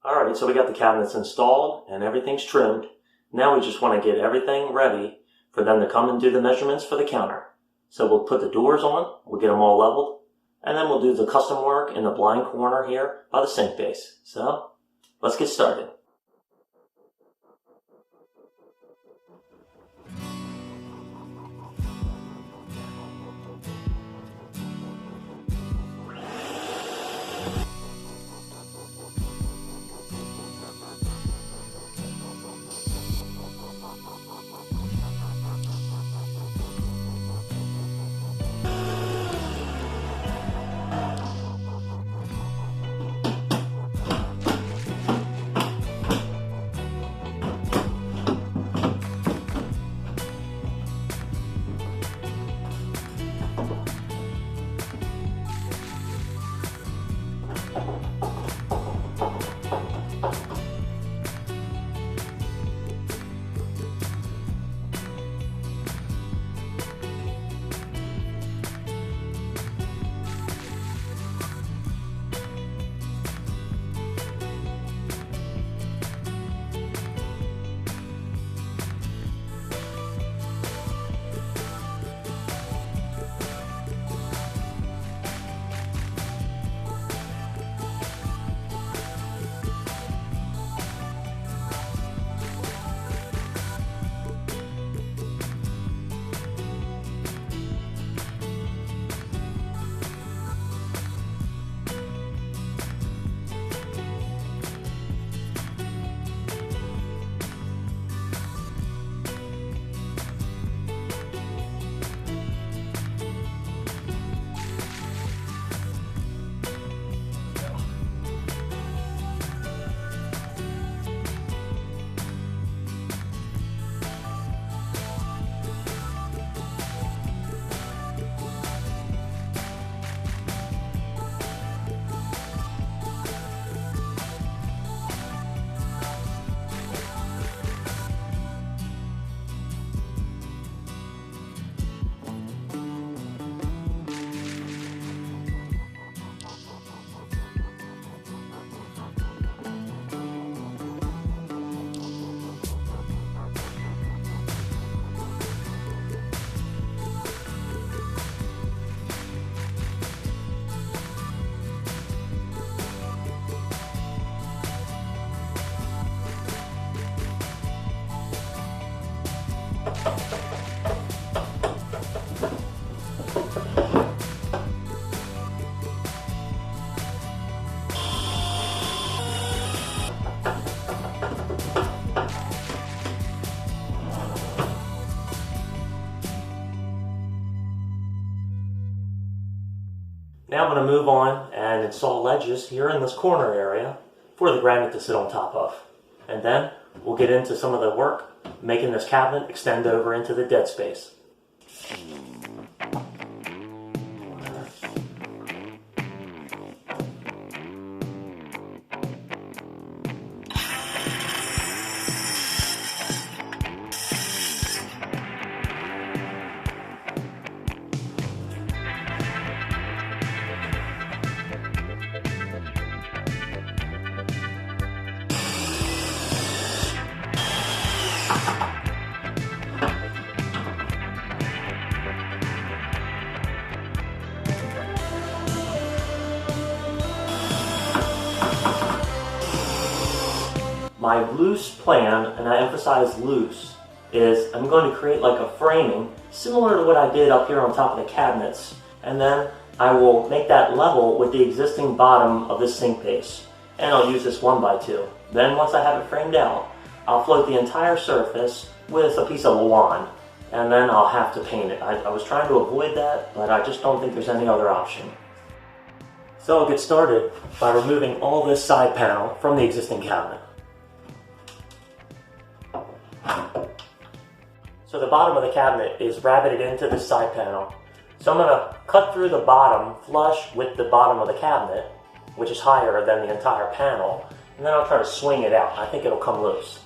Alright, so we got the cabinets installed and everything's trimmed. Now we just want to get everything ready for them to come and do the measurements for the counter. So we'll put the doors on, we'll get them all leveled, and then we'll do the custom work in the blind corner here by the sink base. So, let's get started. Now I'm going to move on and install ledges here in this corner area for the granite to sit on top of. And then we'll get into some of the work making this cabinet extend over into the dead space. My loose plan, and I emphasize loose, is I'm going to create like a framing similar to what I did up here on top of the cabinets, and then I will make that level with the existing bottom of this sink base, and I'll use this 1x2. Then once I have it framed out, I'll float the entire surface with a piece of lawn, and then I'll have to paint it. I was trying to avoid that, but I just don't think there's any other option. So I'll get started by removing all this side panel from the existing cabinet. So the bottom of the cabinet is rabbited into this side panel. So I'm going to cut through the bottom flush with the bottom of the cabinet, which is higher than the entire panel, and then I'll try to swing it out. I think it'll come loose.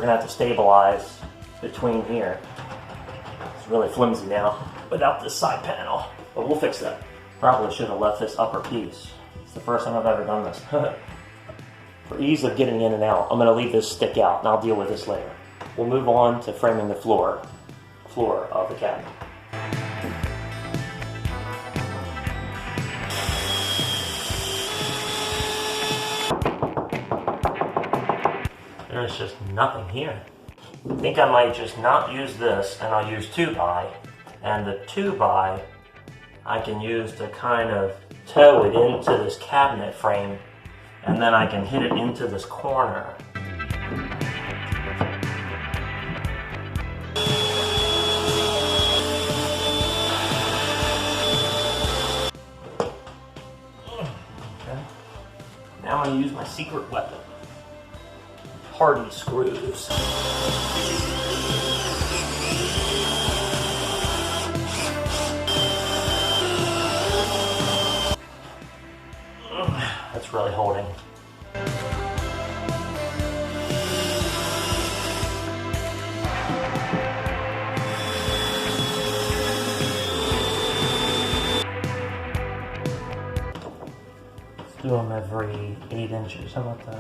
gonna have to stabilize between here. It's really flimsy now without this side panel, but we'll fix that. Probably should have left this upper piece. It's the first time I've ever done this. For ease of getting in and out, I'm gonna leave this stick out and I'll deal with this later. We'll move on to framing the floor of the cabinet. There's just nothing here. I think I might just not use this and I'll use 2x, and the 2x I can use to kind of toe it into this cabinet frame, and then I can hit it into this corner. Okay. Now I'm going to use my secret weapon. Hardy screws. That's really holding. Let's do them every 8 inches. How about that?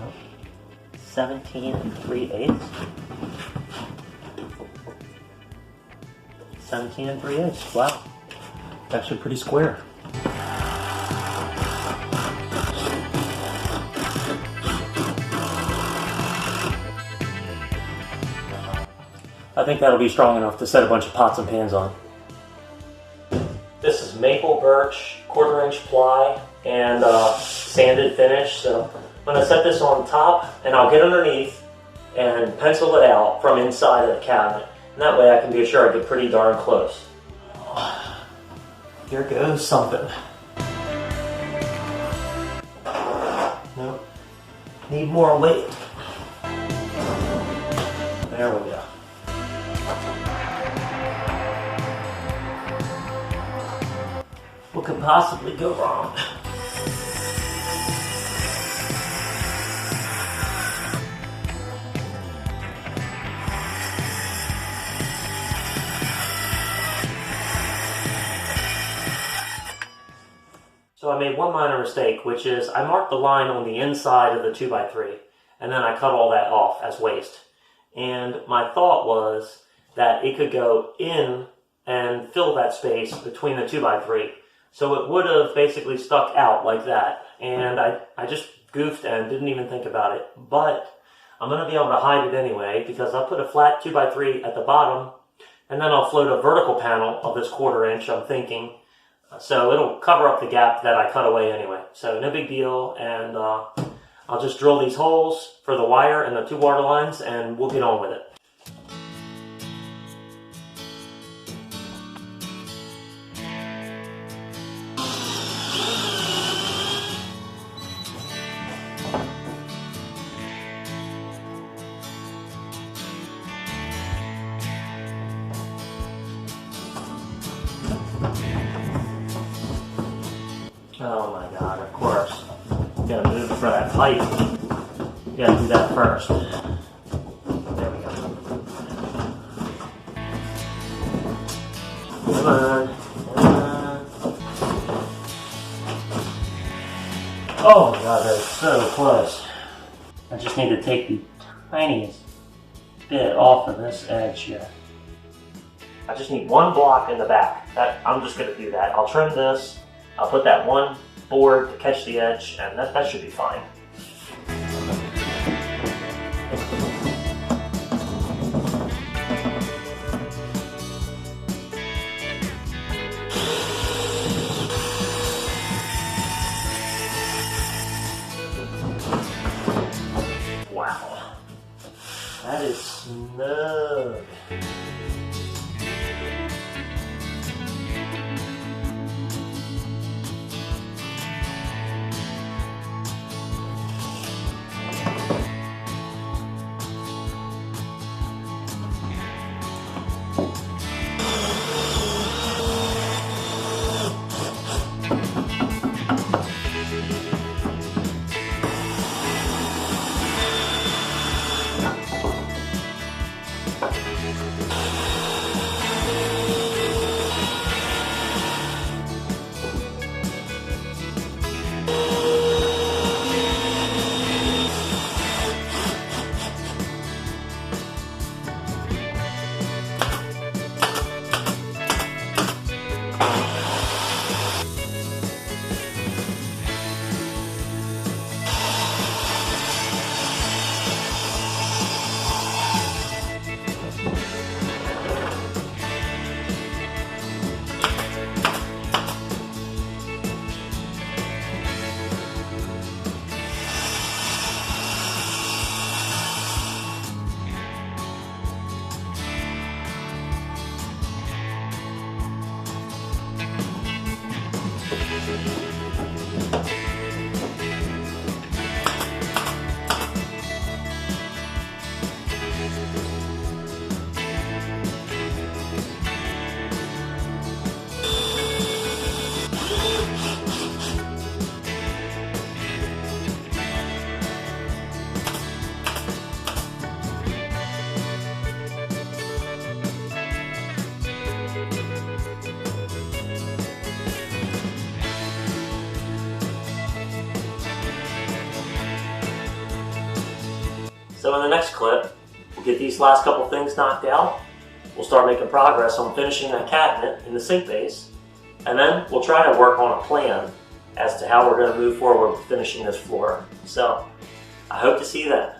17 3/8. 17 3/8. Wow. It's actually pretty square. I think that'll be strong enough to set a bunch of pots and pans on. This is maple birch, 1/4 inch ply, and sanded finish. So I'm going to set this on top, and I'll get underneath and pencil it out from inside of the cabinet. And that way I can be sure I get pretty darn close. Here goes something. Nope. Need more weight. There we go. What could possibly go wrong? So I made one minor mistake, which is I marked the line on the inside of the 2x3, and then I cut all that off as waste. And my thought was that it could go in and fill that space between the 2x3. So it would have basically stuck out like that. And I just goofed and didn't even think about it. But I'm going to be able to hide it anyway, because I'll put a flat 2x3 at the bottom, and then I'll float a vertical panel of this 1/4 inch, I'm thinking. So it'll cover up the gap that I cut away anyway. So no big deal, and I'll just drill these holes for the wire and the 2 water lines, and we'll get on with it. Oh my god, of course. You gotta move for that pipe. You gotta do that first. There we go. Come on. Oh my god, that's so close. I just need to take the tiniest bit off of this edge here. I just need one block in the back. I'm just gonna do that. I'll trim this. I'll put that one board to catch the edge, and that should be fine. Wow. That is snug. So in the next clip, we'll get these last couple things knocked out. We'll start making progress on finishing that cabinet in the sink base. And then we'll try to work on a plan as to how we're going to move forward with finishing this floor. So I hope to see you then.